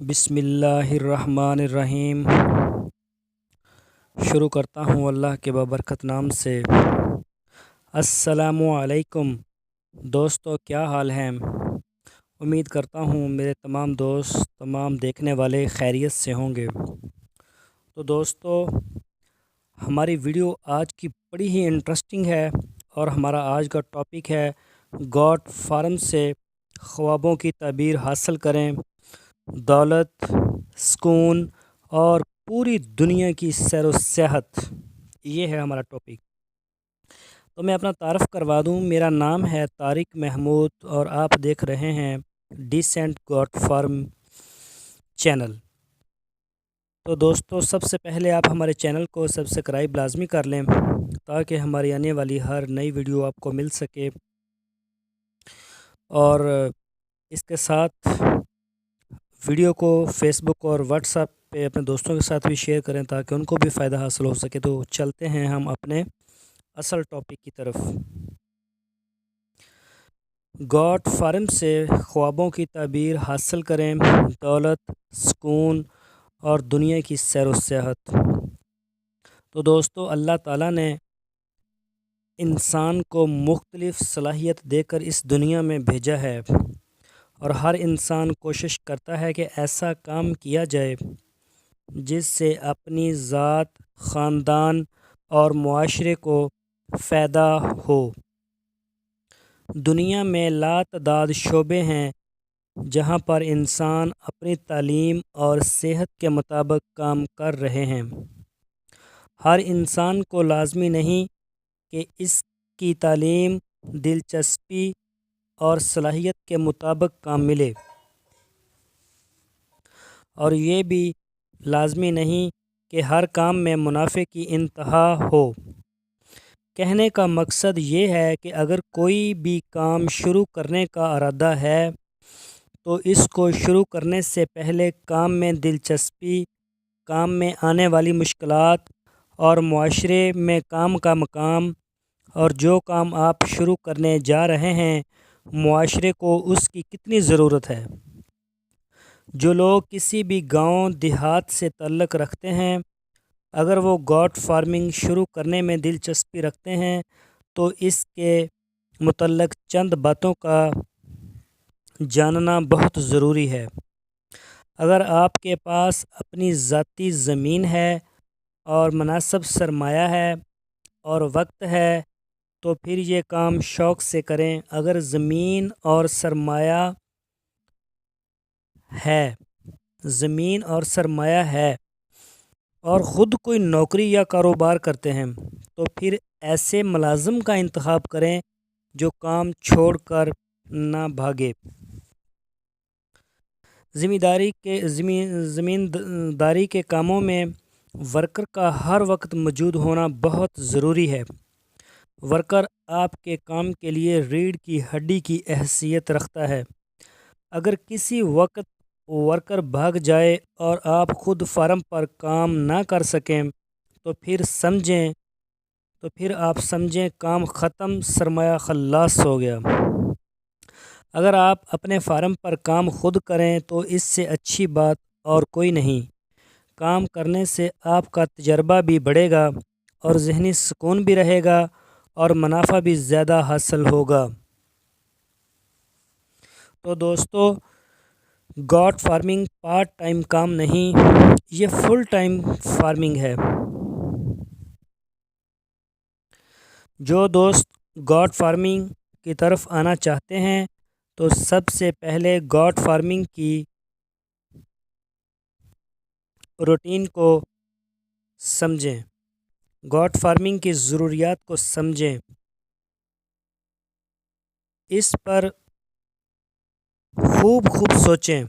بسم اللہ الرحمن الرحیم۔ شروع کرتا ہوں اللہ کے بابرکت نام سے۔ السلام علیکم دوستو، کیا حال ہیں؟ امید کرتا ہوں میرے تمام دوست، تمام دیکھنے والے خیریت سے ہوں گے۔ تو دوستو، ہماری ویڈیو آج کی بڑی ہی انٹرسٹنگ ہے اور ہمارا آج کا ٹاپک ہے گاٹ فارم سے خوابوں کی تعبیر حاصل کریں، دولت، سکون اور پوری دنیا کی سیر و سیاحت۔ یہ ہے ہمارا ٹاپک۔ تو میں اپنا تعارف کروا دوں، میرا نام ہے طارق محمود اور آپ دیکھ رہے ہیں ڈیسنٹ گاٹ فارم چینل۔ تو دوستو، سب سے پہلے آپ ہمارے چینل کو سبسکرائب لازمی کر لیں تاکہ ہماری آنے والی ہر نئی ویڈیو آپ کو مل سکے، اور اس کے ساتھ ویڈیو کو فیس بک اور واٹس ایپ پہ اپنے دوستوں کے ساتھ بھی شیئر کریں تاکہ ان کو بھی فائدہ حاصل ہو سکے۔ تو چلتے ہیں ہم اپنے اصل ٹاپک کی طرف۔ گاٹ فارم سے خوابوں کی تعبیر حاصل کریں، دولت، سکون اور دنیا کی سیر و سیاحت۔ تو دوستو، اللہ تعالیٰ نے انسان کو مختلف صلاحیت دے کر اس دنیا میں بھیجا ہے، اور ہر انسان کوشش کرتا ہے کہ ایسا کام کیا جائے جس سے اپنی ذات، خاندان اور معاشرے کو فائدہ ہو۔ دنیا میں لاتعداد شعبے ہیں جہاں پر انسان اپنی تعلیم اور صحت کے مطابق کام کر رہے ہیں۔ ہر انسان کو لازمی نہیں کہ اس کی تعلیم، دلچسپی اور صلاحیت کے مطابق کام ملے، اور یہ بھی لازمی نہیں کہ ہر کام میں منافع کی انتہا ہو۔ کہنے کا مقصد یہ ہے کہ اگر کوئی بھی کام شروع کرنے کا ارادہ ہے تو اس کو شروع کرنے سے پہلے کام میں دلچسپی، کام میں آنے والی مشکلات اور معاشرے میں کام کا مقام، اور جو کام آپ شروع کرنے جا رہے ہیں معاشرے کو اس کی کتنی ضرورت ہے۔ جو لوگ کسی بھی گاؤں دیہات سے تعلق رکھتے ہیں، اگر وہ گاٹ فارمنگ شروع کرنے میں دلچسپی رکھتے ہیں تو اس کے متعلق چند باتوں کا جاننا بہت ضروری ہے۔ اگر آپ کے پاس اپنی ذاتی زمین ہے اور مناسب سرمایہ ہے اور وقت ہے تو پھر یہ کام شوق سے کریں۔ اگر زمین اور سرمایہ ہے اور خود کوئی نوکری یا کاروبار کرتے ہیں تو پھر ایسے ملازم کا انتخاب کریں جو کام چھوڑ کر نہ بھاگے۔ زمینداری کے کاموں میں ورکر کا ہر وقت موجود ہونا بہت ضروری ہے۔ ورکر آپ کے کام کے لیے ریڑھ کی ہڈی کی حیثیت رکھتا ہے۔ اگر کسی وقت ورکر بھاگ جائے اور آپ خود فارم پر کام نہ کر سکیں تو پھر آپ سمجھیں کام ختم، سرمایہ خلاص ہو گیا۔ اگر آپ اپنے فارم پر کام خود کریں تو اس سے اچھی بات اور کوئی نہیں۔ کام کرنے سے آپ کا تجربہ بھی بڑھے گا اور ذہنی سکون بھی رہے گا اور منافع بھی زیادہ حاصل ہوگا۔ تو دوستو، گاٹ فارمنگ پارٹ ٹائم کام نہیں، یہ فل ٹائم فارمنگ ہے۔ جو دوست گاٹ فارمنگ کی طرف آنا چاہتے ہیں تو سب سے پہلے گاٹ فارمنگ کی روٹین کو سمجھیں، گاٹ فارمنگ کی ضروریات کو سمجھیں، اس پر خوب سوچیں۔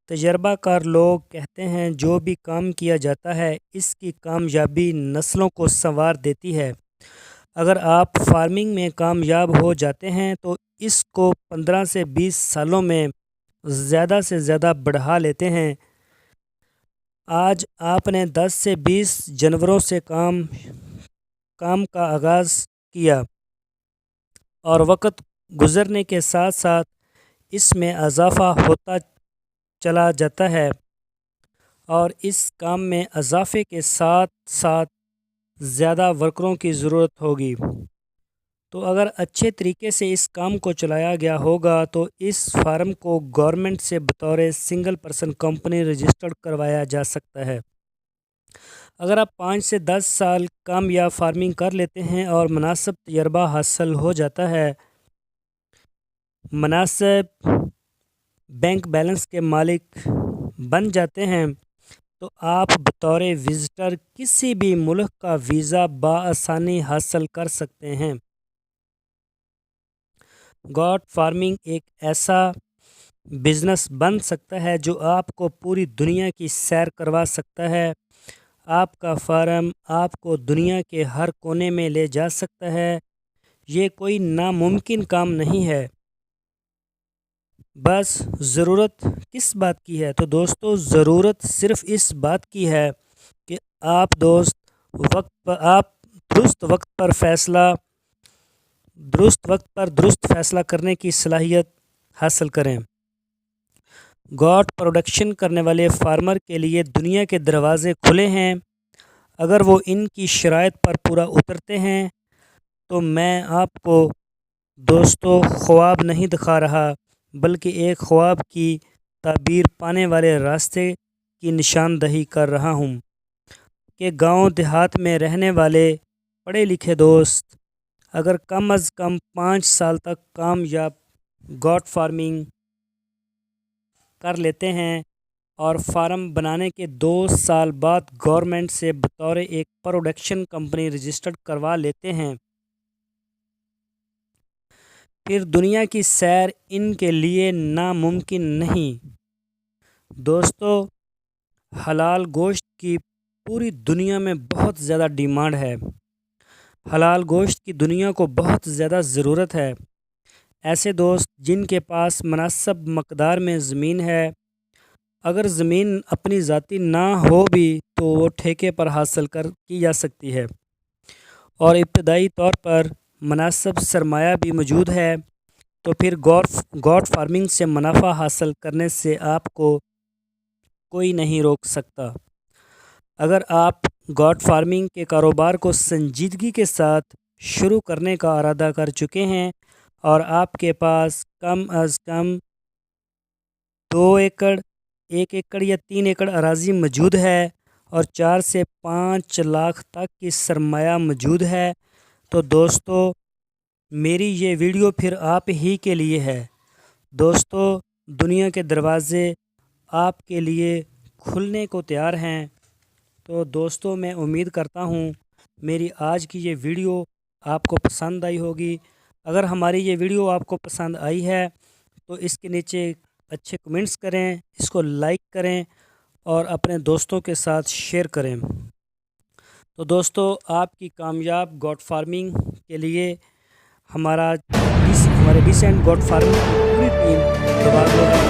تجربہ کار لوگ کہتے ہیں جو بھی کام کیا جاتا ہے اس کی کامیابی نسلوں کو سنوار دیتی ہے۔ اگر آپ فارمنگ میں کامیاب ہو جاتے ہیں تو اس کو 15 سے 20 سالوں میں زیادہ سے زیادہ بڑھا لیتے ہیں۔ آج آپ نے 10 سے 20 جانوروں سے کام کا آغاز کیا اور وقت گزرنے کے ساتھ ساتھ اس میں اضافہ چلا جاتا ہے اور اس کام میں اضافے کے ساتھ ساتھ زیادہ ورکروں کی ضرورت ہوگی۔ تو اگر اچھے طریقے سے اس کام کو چلایا گیا ہوگا تو اس فارم کو گورنمنٹ سے بطور سنگل پرسن کمپنی رجسٹرڈ کروایا جا سکتا ہے۔ اگر آپ 5 سے 10 سال کامیاب فارمنگ کر لیتے ہیں اور مناسب تجربہ حاصل ہو جاتا ہے، مناسب بینک بیلنس کے مالک بن جاتے ہیں، تو آپ بطور وزٹر کسی بھی ملک کا ویزا بآسانی حاصل کر سکتے ہیں۔ گوٹ فارمنگ ایک ایسا بزنس بن سکتا ہے جو آپ کو پوری دنیا کی سیر کروا سکتا ہے۔ آپ کا فارم آپ کو دنیا کے ہر کونے میں لے جا سکتا ہے۔ یہ کوئی ناممکن کام نہیں ہے۔ بس ضرورت کس بات کی ہے؟ تو دوستو ضرورت صرف اس بات کی ہے کہ آپ درست وقت پر درست فیصلہ کرنے کی صلاحیت حاصل کریں۔ گوٹ پروڈکشن کرنے والے فارمر کے لیے دنیا کے دروازے کھلے ہیں۔ اگر وہ ان کی شرائط پر پورا اترتے ہیں تو میں آپ کو دوستو خواب نہیں دکھا رہا بلکہ ایک خواب کی تعبیر پانے والے راستے کی نشاندہی کر رہا ہوں کہ گاؤں دیہات میں رہنے والے پڑھے لکھے دوست اگر کم از کم 5 سال تک کامیاب گوٹ فارمنگ کر لیتے ہیں اور فارم بنانے کے 2 سال بعد گورنمنٹ سے بطور ایک پروڈکشن کمپنی رجسٹرڈ کروا لیتے ہیں، پھر دنیا کی سیر ان کے لیے ناممکن نہیں۔ دوستو حلال گوشت کی پوری دنیا میں بہت زیادہ ڈیمانڈ ہے۔ حلال گوشت کی دنیا کو بہت زیادہ ضرورت ہے۔ ایسے دوست جن کے پاس مناسب مقدار میں زمین ہے، اگر زمین اپنی ذاتی نہ ہو بھی تو وہ ٹھیکے پر حاصل کی جا سکتی ہے اور ابتدائی طور پر مناسب سرمایہ بھی موجود ہے، تو پھر گوٹ فارمنگ سے منافع حاصل کرنے سے آپ کو کوئی نہیں روک سکتا۔ اگر آپ گوٹ فارمنگ کے کاروبار کو سنجیدگی کے ساتھ شروع کرنے کا ارادہ کر چکے ہیں اور آپ کے پاس کم از کم 2 ایکڑ 1 ایکڑ یا 3 ایکڑ اراضی موجود ہے اور 4 سے 5 لاکھ تک کی سرمایہ موجود ہے، تو دوستو میری یہ ویڈیو پھر آپ ہی کے لیے ہے۔ دوستو دنیا کے دروازے آپ کے لیے کھلنے کو تیار ہیں۔ تو دوستو میں امید کرتا ہوں میری آج کی یہ ویڈیو آپ کو پسند آئی ہوگی۔ اگر ہماری یہ ویڈیو آپ کو پسند آئی ہے تو اس کے نیچے اچھے کمنٹس کریں، اس کو لائک کریں اور اپنے دوستوں کے ساتھ شیئر کریں۔ تو دوستو آپ کی کامیاب گوٹ فارمنگ کے لیے ہمارے ڈیسنٹ گوٹ فارمنگ کی پوری ٹیم دعا گو ہے۔